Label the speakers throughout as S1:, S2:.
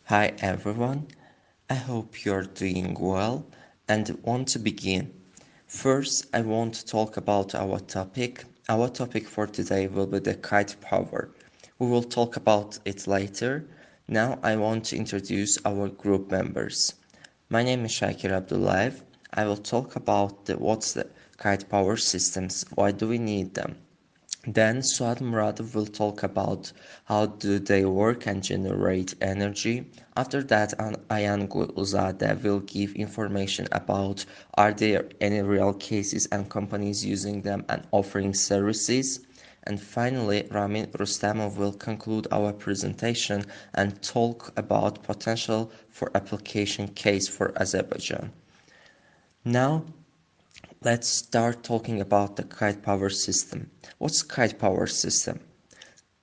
S1: Hi everyone, I hope you're doing well and want to begin. First, I want to talk about our topic. Our topic for today will be the kite power. We will talk about it later. Now I want to introduce our group members. My name is Shakir Abdullayev. I will talk about what's the kite power systems, why do we need them. Then Suad Muradov will talk about how do they work and generate energy. After that, Ayan Gulzadeh will give information about are there any real cases and companies using them and offering services. And finally, Ramin Rustamov will conclude our presentation and talk about potential for application case for Azerbaijan. Now, let's start talking about the kite power system. What's kite power system?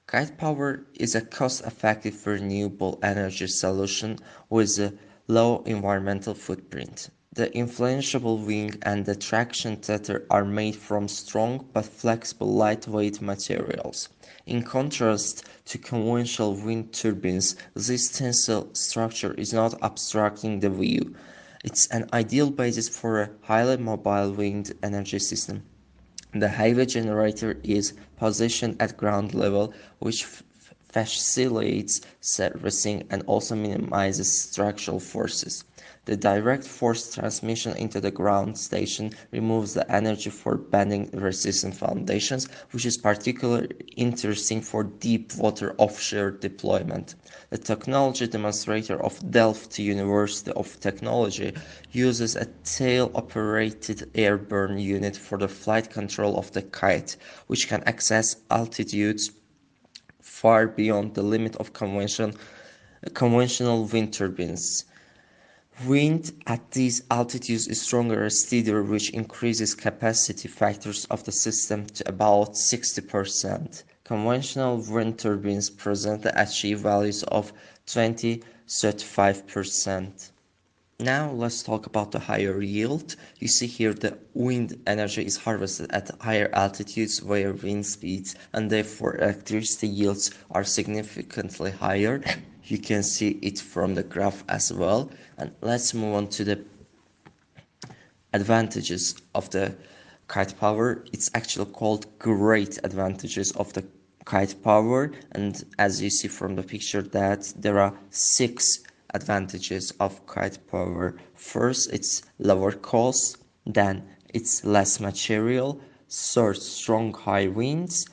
S1: Kite power is a cost-effective renewable energy solution with a low environmental footprint. The inflatable wing and the traction tether are made from strong but flexible lightweight materials. In contrast to conventional wind turbines, this tensile structure is not obstructing the view. It's an ideal basis for a highly mobile wind energy system. The highway generator is positioned at ground level, which facilitates servicing and also minimizes structural forces. The direct force transmission into the ground station removes the energy for bending resistant foundations, which is particularly interesting for deep water offshore deployment. The technology demonstrator of Delft University of Technology uses a tail-operated airborne unit for the flight control of the kite, which can access altitudes far beyond the limit of conventional wind turbines. Wind at these altitudes is stronger and steadier, which increases capacity factors of the system to about 60%. Conventional wind turbines presently achieve values of 20-35%. Now let's talk about the higher yield. You see here the wind energy is harvested at higher altitudes where wind speeds and therefore electricity yields are significantly higher. You can see it from the graph as well. And let's move on to the advantages of the kite power. It's actually called great advantages of the kite power, and as you see from the picture that there are 6 advantages of kite power. First, it's lower cost, then it's less material, third, strong high winds,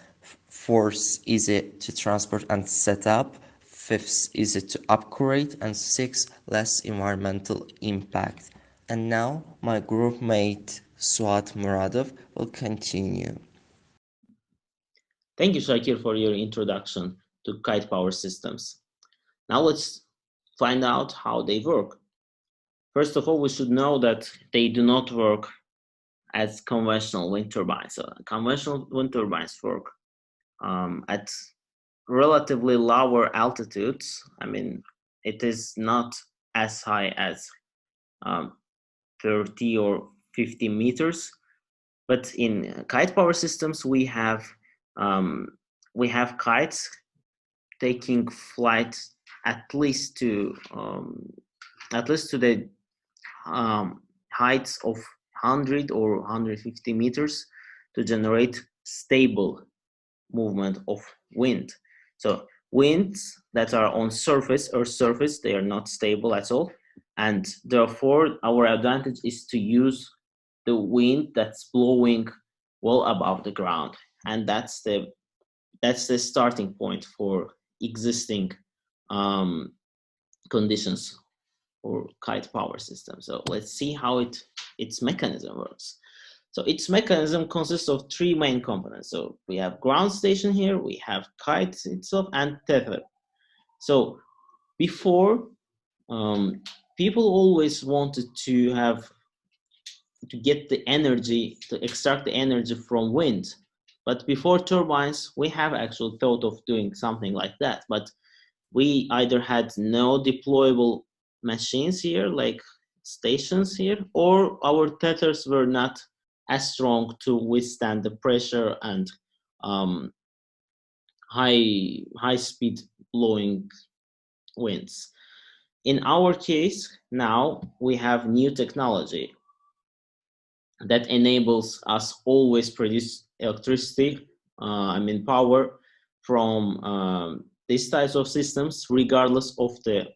S1: fourth, easy to transport and set up, fifth, easy to upgrade, and sixth, less environmental impact. And now my group mate Suat Muradov will continue.
S2: Thank you, Shakir, for your introduction to kite power systems. Now let's find out how they work. First of all, we should know that they do not work as conventional wind turbines. So conventional wind turbines work at relatively lower altitudes. I mean, it is not as high as um, 30 or 50 meters, but in kite power systems, um, we have kites taking flight at least to the heights of 100 or 150 meters to generate stable movement of wind. So winds that are on surface or surface, they are not stable at all, and therefore our advantage is to use the wind that's blowing well above the ground, and that's the starting point for existing um, conditions for kite power system. So let's see how its mechanism works. So its mechanism consists of 3 main components. So we have ground station here, we have kite itself, and tether. So before, people always wanted to get the energy, to extract the energy from wind. But before turbines, we have actually thought of doing something like that. But we either had no deployable machines here, like stations here, or our tethers were not as strong to withstand the pressure and um, high speed blowing winds. in our case, now we have new technology that enables us always produce electricity, power from these types of systems, regardless of the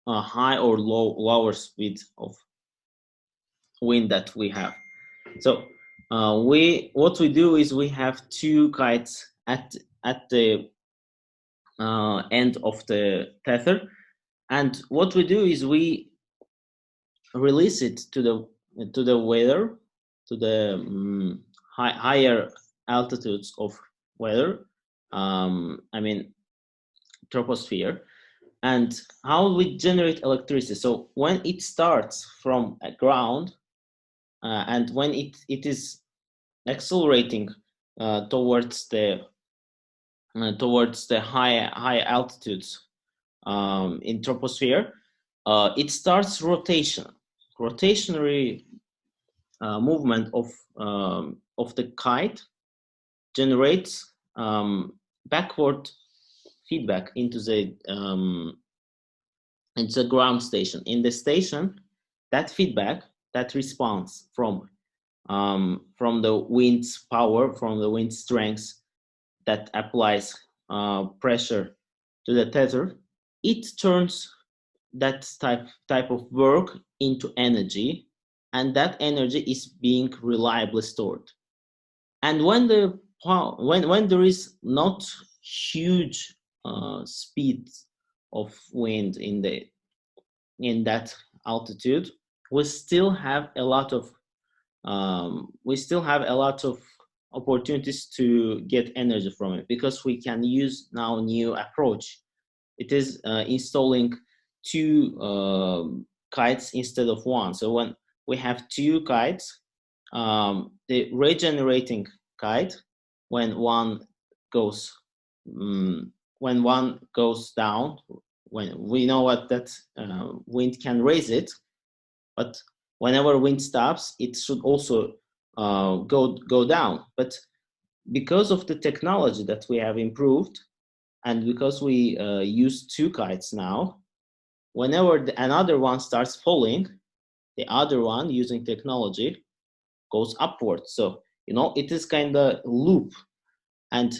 S2: high or lower speed of wind that we have. So what we do is we have two kites at the end of the tether, and what we do is we release it to the weather, to the higher altitudes of weather, troposphere. And how we generate electricity? So when it starts from a ground, and when it is accelerating towards the high altitudes in troposphere, it starts rotationary movement of the kite generates backward feedback into the ground station. In the station, that feedback, that response from the wind's power, from the wind strength that applies pressure to the tether, it turns that type of work into energy, and that energy is being reliably stored. And when there is not huge speed of wind in that altitude, we still have a lot of opportunities to get energy from it, because we can use now new approach. It is installing two kites instead of one. So when we have two kites, the regenerating kite, when one goes down, when we know what that wind can raise it, but whenever wind stops, it should also go down. But because of the technology that we have improved, and because we use two kites now, whenever another one starts falling, the other one, using technology, goes upward. So it is kind of loop, and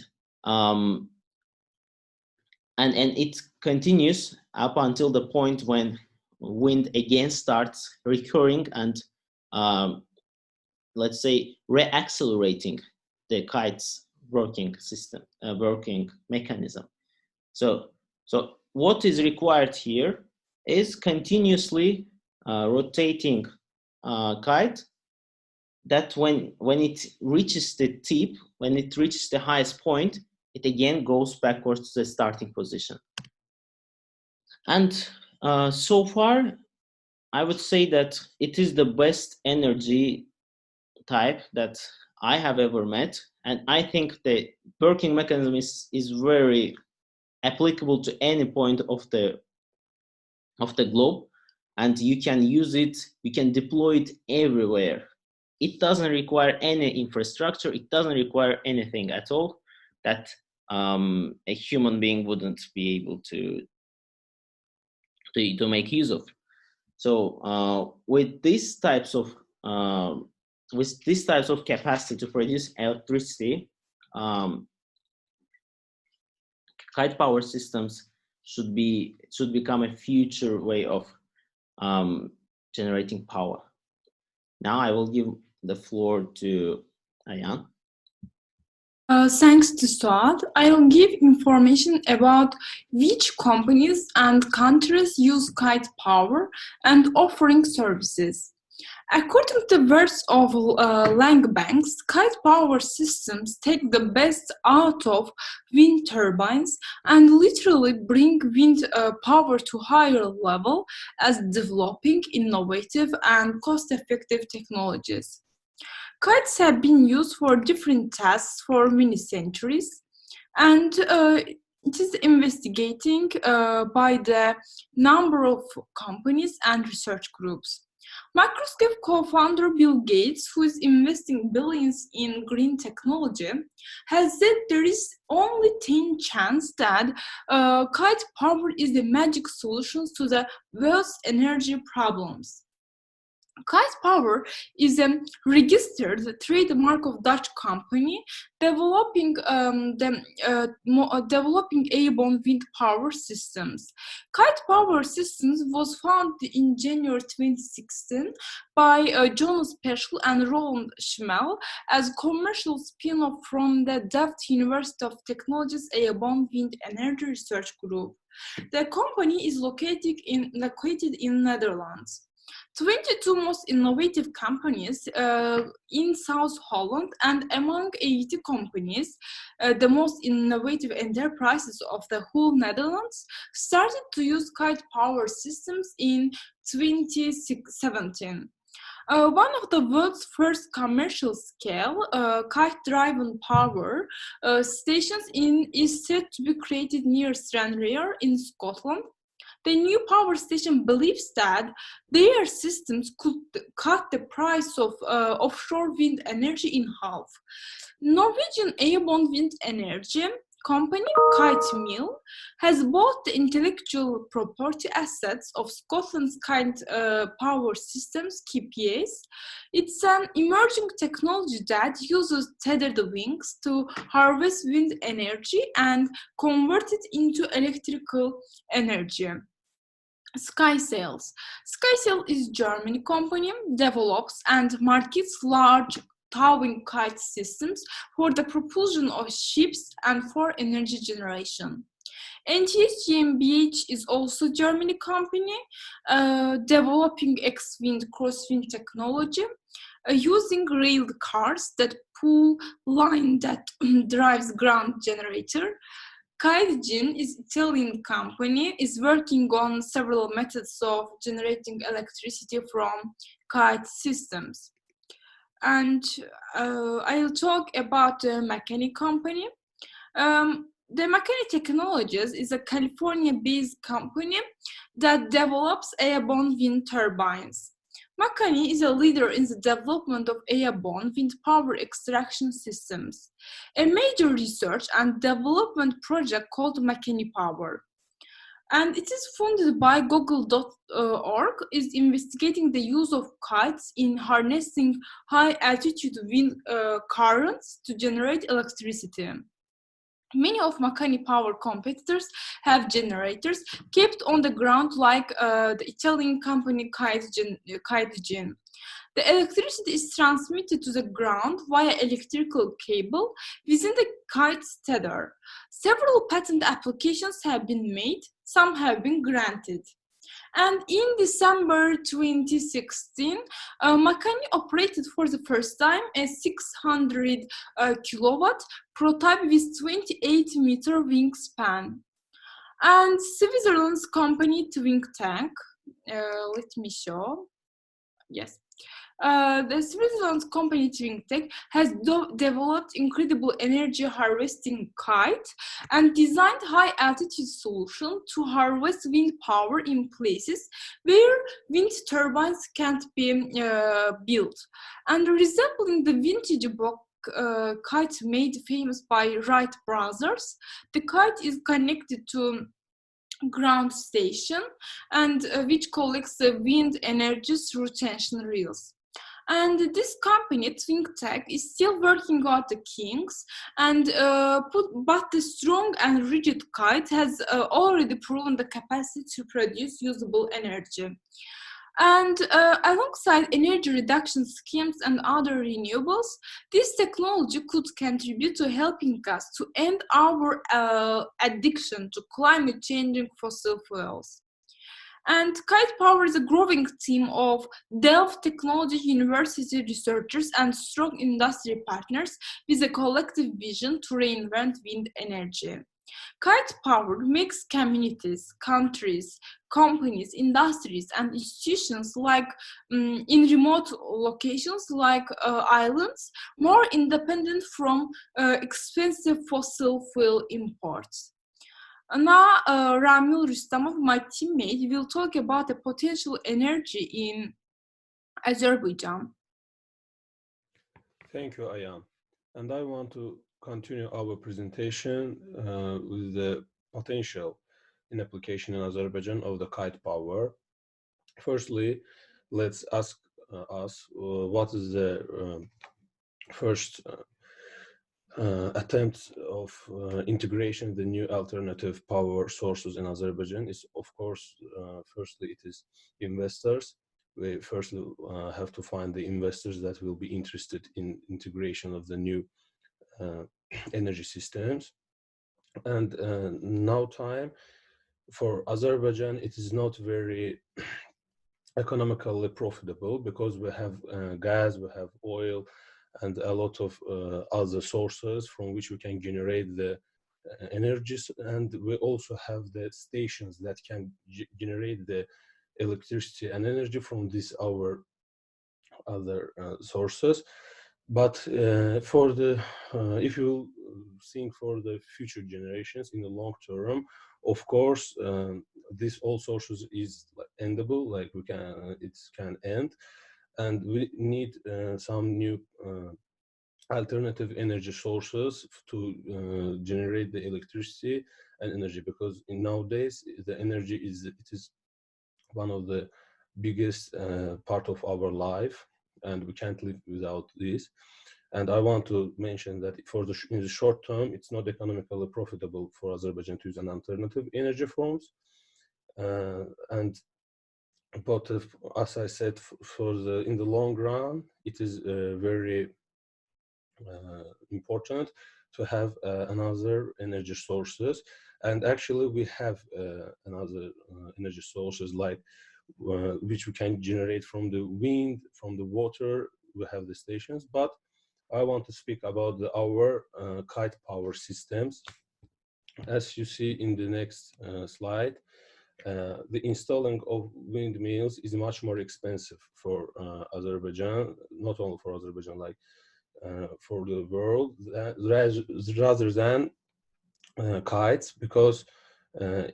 S2: it continues up until the point when wind again starts recurring and let's say reaccelerating the kite's working mechanism. So what is required here is continuously rotating kite, that when it reaches the tip, when it reaches the highest point, it again goes backwards to the starting position. And so far, I would say that it is the best energy type that I have ever met, and I think the working mechanism is very applicable to any point of the globe, and you can use it, you can deploy it everywhere. It doesn't require any infrastructure, it doesn't require anything at all that a human being wouldn't be able to make use of. So with these types of capacity to produce electricity, kite power systems should become a future way of generating power. Now I will give the floor to Ayan.
S3: Thanks to Suad, I will give information about which companies and countries use kite power and offering services. According to the words of Langbanks, kite power systems take the best out of wind turbines and literally bring wind power to higher level as developing innovative and cost-effective technologies. Kites have been used for different tasks for many centuries, and it is investigating by the number of companies and research groups. Microsoft co-founder Bill Gates, who is investing billions in green technology, has said there is only 10 chance that kite power is the magic solution to the world's energy problems. Kite Power is a registered trademark of Dutch company developing airborne wind power systems. Kite Power Systems was founded in January 2016 by Jonas Peschel and Roland Schmel as a commercial spin-off from the Delft University of Technology's Airborne Wind Energy Research Group. The company is located in Netherlands. 22 most innovative companies in South Holland, and among 80 companies, the most innovative enterprises of the whole Netherlands, started to use kite power systems in 2017. One of the world's first commercial-scale kite-driven power stations is said to be created near Stranraer in Scotland. The new power station believes that their systems could cut the price of offshore wind energy in half. Norwegian airborne wind energy company Kite Mill has bought the intellectual property assets of Scotland's Kite Power Systems (KPS). It's an emerging technology that uses tethered wings to harvest wind energy and convert it into electrical energy. SkySails. SkySail is a German company, develops and markets large towing kite systems for the propulsion of ships and for energy generation. NTS GmbH is also a German company developing X-Wind crosswind technology using railed cars that pull line that drives ground generator. Kite is Italian company, is working on several methods of generating electricity from kite systems. And I'll talk about the Mechanic company. The Mechanic Technologies is a California-based company that develops airborne wind turbines. Makani is a leader in the development of airborne wind power extraction systems, a major research and development project called Makani Power. And it is funded by Google.org, is investigating the use of kites in harnessing high-altitude wind currents to generate electricity. Many of Makani Power competitors have generators kept on the ground like the Italian company Kite. The electricity is transmitted to the ground via electrical cable within the kite's tether. Several patent applications have been made, some have been granted. And in December 2016, Makani operated for the first time a 600 kilowatt prototype with 28-meter wingspan. And Switzerland's company Twin Tank, let me show. Yes. The Switzerland's company Twin Tank has developed incredible energy harvesting kite and designed high-altitude solution to harvest wind power in places where wind turbines can't be built. And resembling the vintage box kite made famous by Wright brothers, the kite is connected to ground station and which collects the wind energy through tension reels. And this company, ThinkTech, is still working out the kinks, but the strong and rigid kite has already proven the capacity to produce usable energy. And alongside energy reduction schemes and other renewables, this technology could contribute to helping us to end our addiction to climate-changing fossil fuels. And Kite Power is a growing team of Delft Technology University researchers and strong industry partners with a collective vision to reinvent wind energy. Kite Power makes communities, countries, companies, industries, and institutions like in remote locations like islands more independent from expensive fossil fuel imports. Now, Ramil Rustamov, my teammate, will talk about the potential energy in Azerbaijan.
S4: Thank you, Ayan. And I want to continue our presentation with the potential in application in Azerbaijan of the kite power. Firstly, let's ask us what is the first attempt of integration the new alternative power sources in Azerbaijan is, of course, firstly it is investors. We firstly have to find the investors that will be interested in integration of the new uh, energy systems. And now time for Azerbaijan, it is not very economically profitable because we have gas, we have oil, and a lot of other sources from which we can generate the energies, and we also have the stations that can generate the electricity and energy from these our other sources. But for the if you think for the future generations in the long term, of course this all sources is endable, like we can it can end, and we need some new alternative energy sources to generate the electricity and energy, because in nowadays the energy is it is one of the biggest part of our life, and we can't live without this. And I want to mention that for the in the short term, it's not economically profitable for Azerbaijan to use an alternative energy forms. And but as I said, for the in the long run, it is very important to have another energy sources. And actually, we have another energy sources like which we can generate from the wind, from the water. We have the stations, but I want to speak about our kite power systems. As you see in the next slide, the installing of windmills is much more expensive for Azerbaijan, not only for Azerbaijan, like for the world, rather than kites, because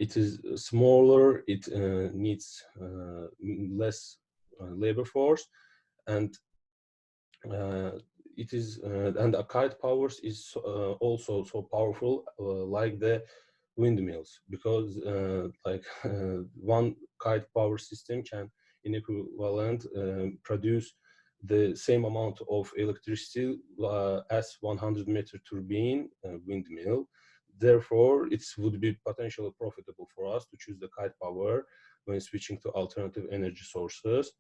S4: it is smaller, it needs less labor force, and uh, it is and a kite powers is also so powerful like the windmills, because like one kite power system can in equivalent produce the same amount of electricity as 100-meter turbine windmill. Therefore, it would be potentially profitable for us to choose the kite power when switching to alternative energy sources.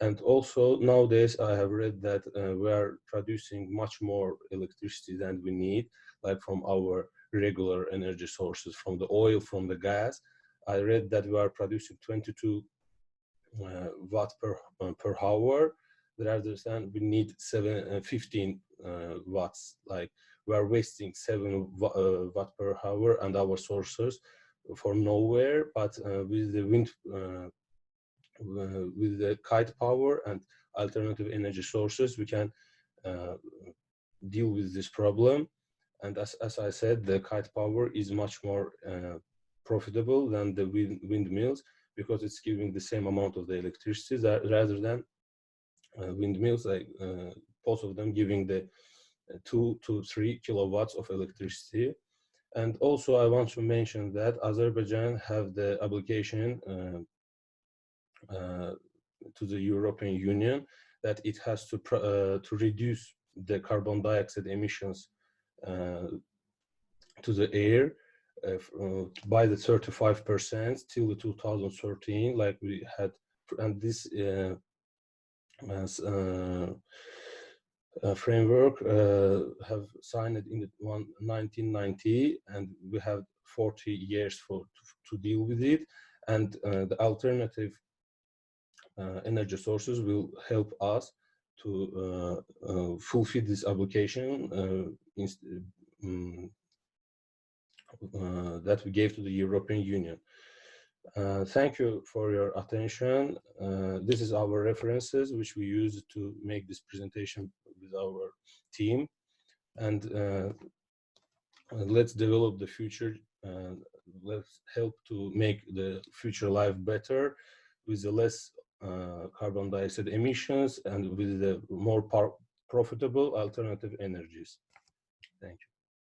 S4: And also nowadays, I have read that we are producing much more electricity than we need, like from our regular energy sources, from the oil, from the gas. I read that we are producing 22 watt per hour, rather than we need 15 watts. Like we are wasting 7 watt per hour and our sources for nowhere. But with the wind with the kite power and alternative energy sources, we can uh, deal with this problem. And as I said, the kite power is much more profitable than the windmills, because it's giving the same amount of the electricity rather than windmills, like both of them giving the 2 to 3 kilowatts of electricity. And also I want to mention that Azerbaijan have the application to the European Union that it has to reduce the carbon dioxide emissions to the air by the 35% till the 2013, like we had. And this framework have signed it in the 1990, and we have 40 years to deal with it. And the alternative energy sources will help us to fulfill this obligation that we gave to the European Union. Thank you for your attention. This is our references, which we use to make this presentation with our team. And let's develop the future. Let's help to make the future life better with the less carbon dioxide emissions and with the more profitable alternative energies. Thank you.